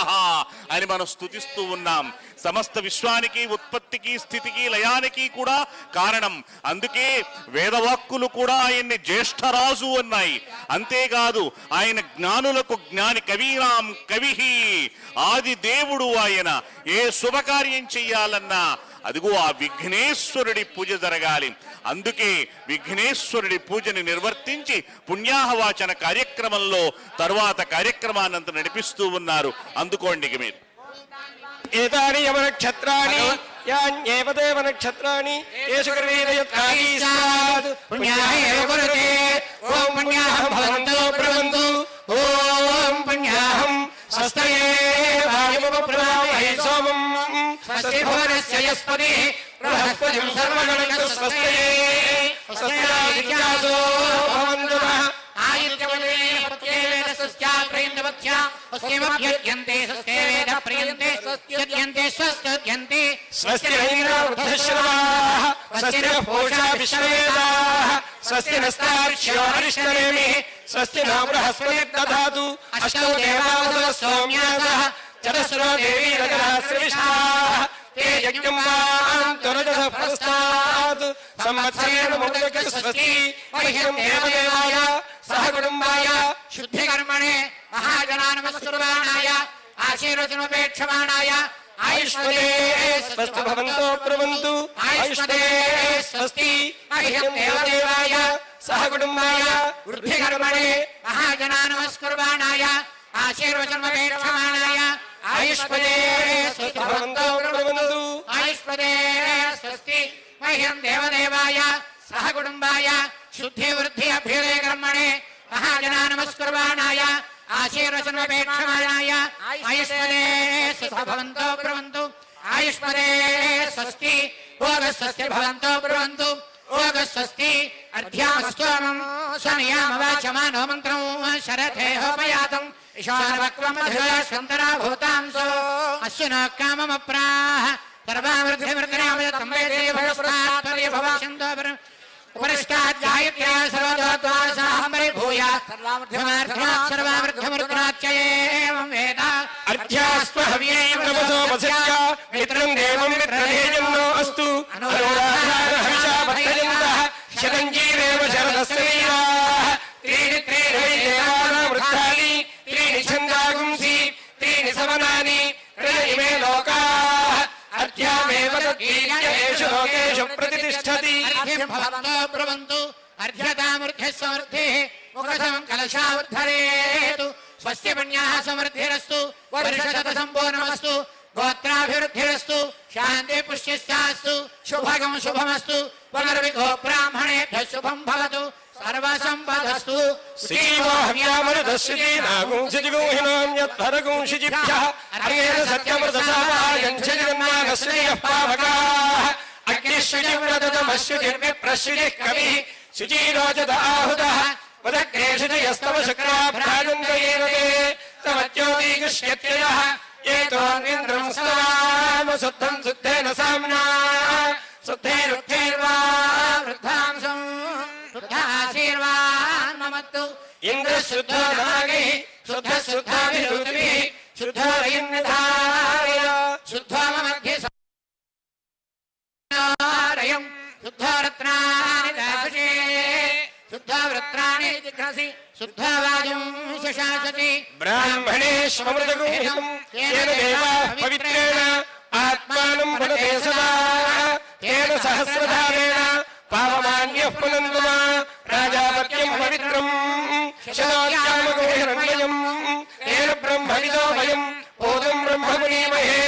అని మనం స్తుతిస్తూ ఉన్నాం. సమస్త విశ్వానికి, ఉత్పత్తికి, స్థితికి, లయానికి కూడా కారణం. అందుకే వేదవాక్కులు కూడా ఆయన్ని జ్యేష్ఠరాజు అన్నాయి. అంతేకాదు ఆయన జ్ఞానులకు జ్ఞాని, కవీనాం కవిహి. ఆది దేవుడు ఆయన. ఏ శుభకార్యం చెయ్యాలన్నా అదిగో ఆ విఘ్నేశ్వరుడి పూజ జరగాలి. అందుకే విఘ్నేశ్వరుడి పూజని నిర్వర్తించి పుణ్యాహవాచన కార్యక్రమంలో తరువాత కార్యక్రమాన్నంత నడిపిస్తూ ఉన్నారు. అందుకోండి మీరు. ఏతాని యమ నక్షత్రాణి యాన్యేవ దేవ నక్షత్రాణి యేషు కర్మేరయత్రాణి స్యాద్ పుణ్యాయ ఏవ కురుతే. ఓం పుణ్యాహం భవంతో బ్రవంతు. ఓం పుణ్యాహం స్వస్తయే వాయుమప్రవామహే సోమం. స్వస్తి భువనస్య యస్పతిః బృహస్పతిం సర్వగణం స్వస్తయే. స్వస్తిరాదిత్యాసో భవంతు నః. ఆయుర్యవదే పత్యే వేదస్య ప్రేందవత్య స్వస్తిమభ్యర్యంతే స్వస్తే వేద ప్రియంతే స్వస్త్యర్యంతే స్వస్త్యర్యంతే. స్వస్తి ఇంద్రో వృద్ధశ్రవాః స్వస్తి నః పూషా విశ్వవేదాః స్వస్తి నస్తార్క్ష్యో అరిష్టనేమిః స్వస్తి నో బృహస్పతిర్దధాతు. అష్టౌ దేవావసవ సౌమ్యాసః చతుస్రో దేవీ రజనశ్రేష్ఠాః ते यज्ञं वान्तरजः प्रस्तात् संवत्सरेण मुद्रक्य स्वस्ति मह्यं देवदेवाय सह कुटुम्बाय शुद्धिकर्मणे महाजनानमस्कुर्वाणाय आशीर्वचनोपेक्षमाणाय आयुष्मदे स्वस्ति भवन्तो ब्रुवन्तु. आयुष्मदे स्वस्ति मह्यं देवदेवाय सह कुटुम्बाय वृद्धिकर्मणे महाजनानमस्कुर्वाणाय आशीर्वचनोपेक्षमाणाय आयुष्मदे स्वस्ति भवन्तो ब्रुवन्तु. आयुष्मदे स्वस्ति मह्यं देवदेवाय सह कुटुम्बाय शुद्धि वृद्धि अभ्युदय कर्मणे महाजनानमस्कुर्वाणाय आशीर्वचनोपेक्षमाणाय आयुष्मदे स्वस्ति भवन्तो ब्रुवन्तु. आयुष्मदे स्वस्ति भोगस्वस्ति भवन्तो ब्रुवन्तु. भोगस्वस्ति अर्ध्यामस्तोमं स्वनियामवाचमानो मन्त्रं शरथे होपयातम्. ईशानवक्त्रमधुरस्वन्तरा भूतांसो अश्विनो काममप्राः सर्वामृद्धिमृद्धिरामयतं वेदे भगस्तात्पर्यभवाशन्दो उपरिष्टाध्यायत्या सर्वद्वारसाहं परिभूयात् सर्वामृद्धिमृद्धिराच्येवं वेद. अर्ध्यास्त्वहव्येव नमसो वसत्या मित्रं देवं मित्रदेजन्नो अस्तु. अनुराधारहर्षाभक्तजन्तः शतञ्जीवेव शरदस्त्रीयाः. त्रीणि त्रीणि देवानामृतानि त्रीणि छन्दागुंसि त्रीणि समनानि त्रीणि लोकाः. अर्ध्यामेव तद्वीर्येषु लोकेषु प्रतिष्ठति. अर्ध्यं भवन्तो ब्रुवन्तु. अर्ध्यतामूर्ध्यः समृद्धिः मुखसमं कलशावद्धरेतु. स्वस्य पुण्याः समृद्धिरस्तु. वर्षशतसम्पूर्णमस्तु. गोत्राभिवृद्धिरस्तु. शान्ति पुष्टिश्चास्तु. शुभगं शुभमस्तु. पुनर्विघो ब्राह्मणेभ्यः शुभं भवतु. सर्वसम्पदस्तु. श्रीमोहव्यामृतश्रीनागुंसिजिगुहिनां यद्भरगुंसिजिभ्यः हरेण सत्यमृतसावायं जगन्मानश्रेयः पावकाः. अग्निश्रुतिव्रतमश्रुतिर्विप्रश्रुतिः कविः शुचिरोचत आहुतः. उदग्रेषितयस्तव शुक्राभ्राजन्तयेन ते तव ज्योतिगुष्यत्ययः. एतोऽन्विन्द्रं स्तवाम शुद्धं शुद्धेन साम्ना. शुद्धैरुद्धैर्वा वृद्धांसं शुद्धाशीर्वान् ममत्तु. इंद्र शुद्धो नागैः शुद्ध शुद्धाभिरुद्भिः शुद्धो वैन्यधारय शुद्धो ममध्ये शुद्धो रत्नानि दासुषे शुद्धो वृत्त పాత్రాణి జిఘ్రసి శుద్ధా వాజం శశాసతి బ్రాహ్మణేష్మృతగుహ్యం తేన దేవాః పవిత్రేణ ఆత్మానం పునతే సదా తేన సహస్రధారేణ పావమాన్యః పునంతు మా రాజాపత్యం పవిత్రం శతోద్యామగుహిరణ్మయం తేన బ్రహ్మవిదో భయం పూతం బ్రహ్మ పునీమహే